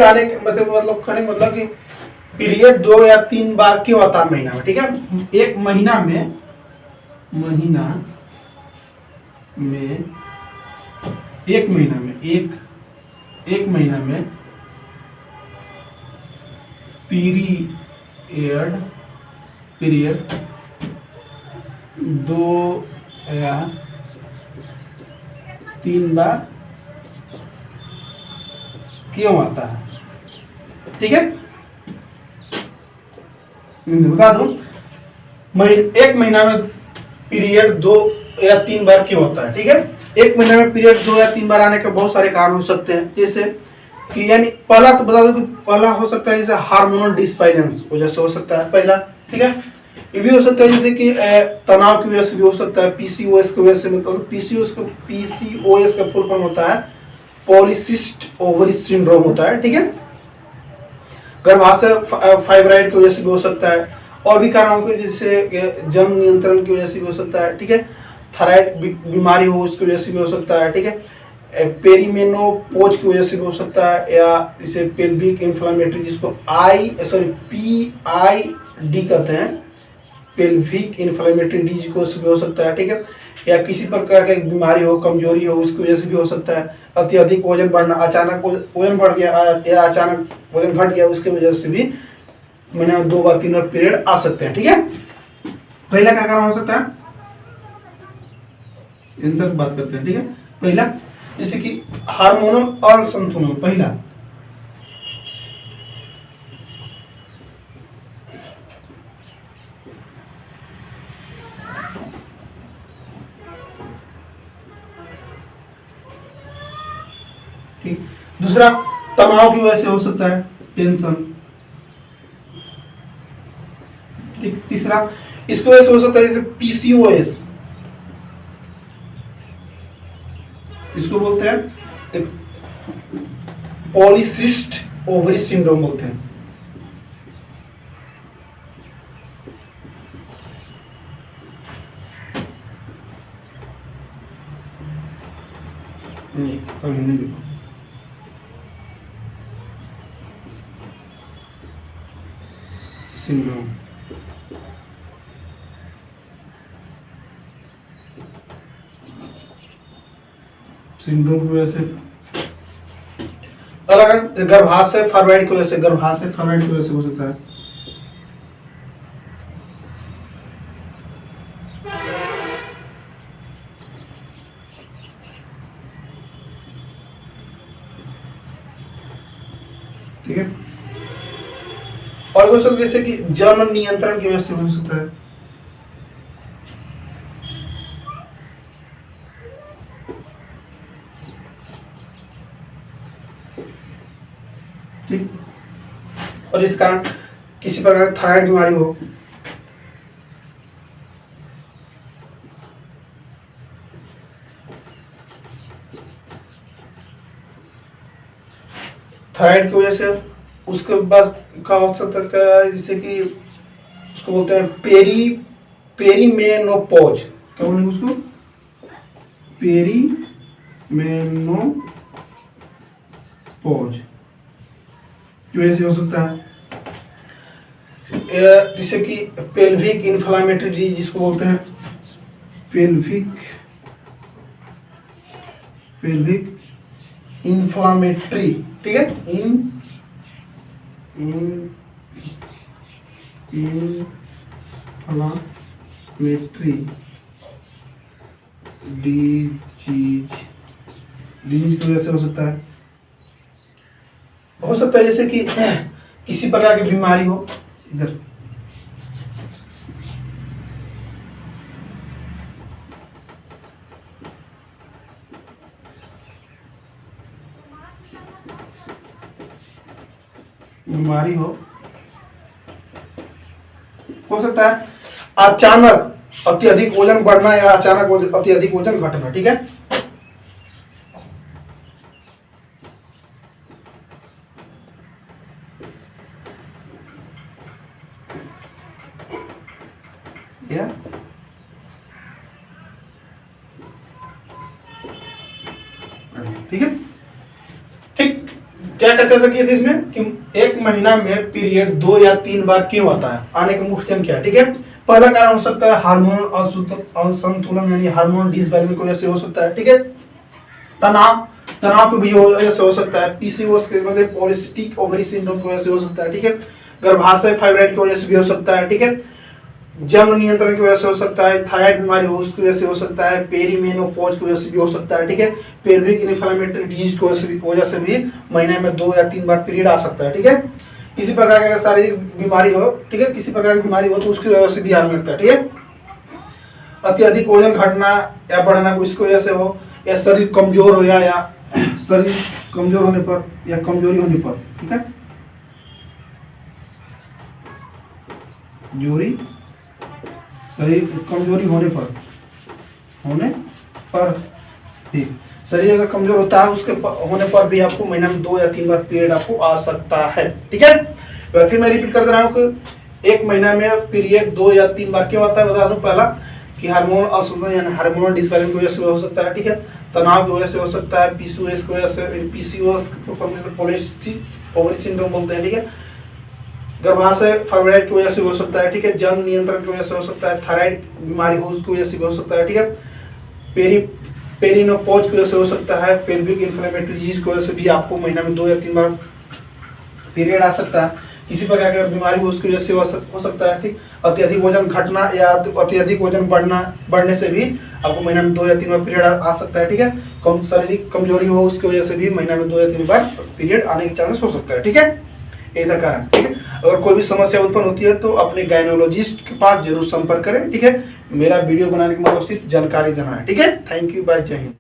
Period आने के मतलब कहने का मतलब कि पीरियड 2 या 3 बार क्यों आता है महीना में, ठीक है। एक महीना में एक महीना में पीरियड 2 या 3 बार क्यों आता है, ठीक है। बता दूं, एक महीना में पीरियड 2 या 3 बार क्यों होता है, ठीक है। एक महीने में पीरियड 2 या 3 बार आने के बहुत सारे कारण हो सकते हैं, जैसे कि यानी पहला तो बता दो कि पहला हो सकता है जैसे हार्मोनल डिसबैलेंस वजह से हो सकता है पहला, ठीक है। ये भी हो सकता है जैसे कि तनाव की वजह से भी हो सकता है, पीसीओएस की वजह से, मतलब पीसीओएस का फुल फॉर्म होता है पॉलीसिस्ट ओवरी सिंड्रोम होता है, ठीक है। गर्भाशय फाइब्राइड की वजह से भी हो सकता है, और भी कारण होते हैं जैसे जन्म नियंत्रण की वजह से भी हो सकता है, ठीक है। थायराइड बीमारी हो उसकी वजह से भी हो सकता है, ठीक है। पेरीमेनोपॉज की वजह से भी हो सकता है, या इसे पेल्विक इन्फ्लेमेटरी जिसको PID कहते हैं, पेल्विक इन्फ्लेमेटरी डिजीज को भी हो सकता है, ठीक है। या किसी प्रकार का बीमारी हो, कमजोरी हो, उसकी वजह से भी हो सकता है। अत्यधिक वजन बढ़ना, अचानक वजन बढ़ गया या अचानक वजन घट गया, उसकी वजह से भी महीने में 2 बार 3 बार पीरियड आ सकते हैं, ठीक है। पहला क्या कारण हो सकता है, इन सब बात करते हैं, ठीक है। पहला जैसे कि हार्मोनल असंतुलन, पहला ठीक। दूसरा तनाव की वजह से हो सकता है, टेंशन, ठीक। तीसरा इसकी वजह से हो सकता है जैसे PCOS, इसको बोलते हैं पॉलीसिस्ट ओवरी सिंड्रोम बोलते हैं। नहीं सब हिंदी देखो, सिंड्रोम, सिंड्रोम की वजह से अलग, गर्भाशय फाइब्राइड की वजह से, गर्भाशय फाइब्राइड की वजह से हो सकता है, ठीक है। और हो सकता है जैसे कि जन्म नियंत्रण की वजह से हो सकता है, ठीक। और इस कारण किसी प्रकार की थायराइड बीमारी हो, थायराइड की वजह से उसके बाद क्या हो सकता है जैसे कि उसको बोलते हैं पेरीमेनोपॉज, क्या बोलेंगे उसको, पेरीमेनोपॉज की वजह से हो सकता है, जैसे कि पेल्विक इन्फ्लामेटरी डिजीज जिसको बोलते हैं पेल्विक इन्फ्लामेटरी, ठीक है, इन्फ्लामेटरी डिजीज की वजह से हो सकता है। हो सकता है जैसे कि किसी प्रकार की बीमारी हो, इधर बीमारी हो सकता है अचानक अत्यधिक वजन बढ़ना या अचानक अत्यधिक वजन घटना, ठीक है। ठीक है, ठीक। क्या चर्चा किए थे इसमें कि एक महीना में पीरियड 2 या 3 बार क्यों आता है, आने का मुख्य कारण क्या है। ठीक है, पहला कारण हो सकता है हार्मोन असंतुलन यानी हार्मोन डिसबैलेंस की वजह से हो सकता है। ठीक है, तनाव की वजह से हो सकता है, पीसीओएस के मतलब पॉलिसिस्टिक ओवरी सिंड्रोम की वजह से हो सकता है। ठीक है, गर्भाशय फाइब्राइड की वजह से भी हो सकता है। ठीक है, जन्म नियंत्रण की वजह से हो सकता है, थायराइड बीमारी हो उसकी वजह से हो सकता है, पेरीमेनोपॉज की वजह से भी हो सकता है। ठीक है, पेल्विक इन्फ्लेमेटरी डिजीज की वजह से भी महीने में 2 या 3 बार पीरियड आ सकता है। ठीक है, किसी प्रकार की अगर शारीरिक बीमारी हो, ठीक है, किसी प्रकार की बीमारी हो तो उसकी वजह से भी आने लगता है। ठीक है, अत्यधिक वजन घटना या बढ़ना उसकी वजह से हो, या शरीर कमजोर हो या शरीर कमजोर होने पर या कमजोरी होने पर। ठीक है, शरीर कमजोरी होने पर ठीक, शरीर अगर कमजोर होता है उसके होने पर भी आपको महीना में 2 या 3 बार पीरियड आपको आ सकता है। ठीक है, तो फिर मैं रिपीट कर दे रहा हूँ कि एक महीना में पीरियड 2 या 3 बार क्यों आता है। बता दूं पहला कि हार्मोन असंतुलन यानी हार्मोनल डिसबैलेंस की वजह से हो सकता है। ठीक है, तनाव की वजह से हो सकता है, पीसीओएस की वजह से, पीसीओएस पॉलिसिस्टिक ओवरी सिंड्रोम बोलते हैं। ठीक है, गर्भाशय फाइब्राइड की वजह से हो सकता है। ठीक है, जन्म नियंत्रण की वजह से हो सकता है, थायराइड बीमारी हो उसकी वजह से भी हो सकता है। ठीक है, पेरिनोपॉज की वजह से हो सकता है, पेल्विक इन्फ्लेमेटरी डिजीज की वजह से भी आपको महीना में 2 या 3 बार पीरियड आ सकता है। किसी प्रकार की बीमारी हो उसकी वजह से हो सकता है। ठीक, अत्यधिक वजन घटना या अत्यधिक वजन बढ़ने से भी आपको महीना में 2 या 3 बार पीरियड आ सकता है। ठीक है, शारीरिक कमजोरी हो उसकी वजह से भी महीना में 2 या 3 बार पीरियड आने के चांसेस हो सकता है। ठीक है, यही था कारण। ठीक है, अगर कोई भी समस्या उत्पन्न होती है तो अपने गायनोलॉजिस्ट के पास जरूर संपर्क करें। ठीक है, मेरा वीडियो बनाने का मतलब सिर्फ जानकारी देना है। ठीक है, थैंक यू, बाय, जय हिंद।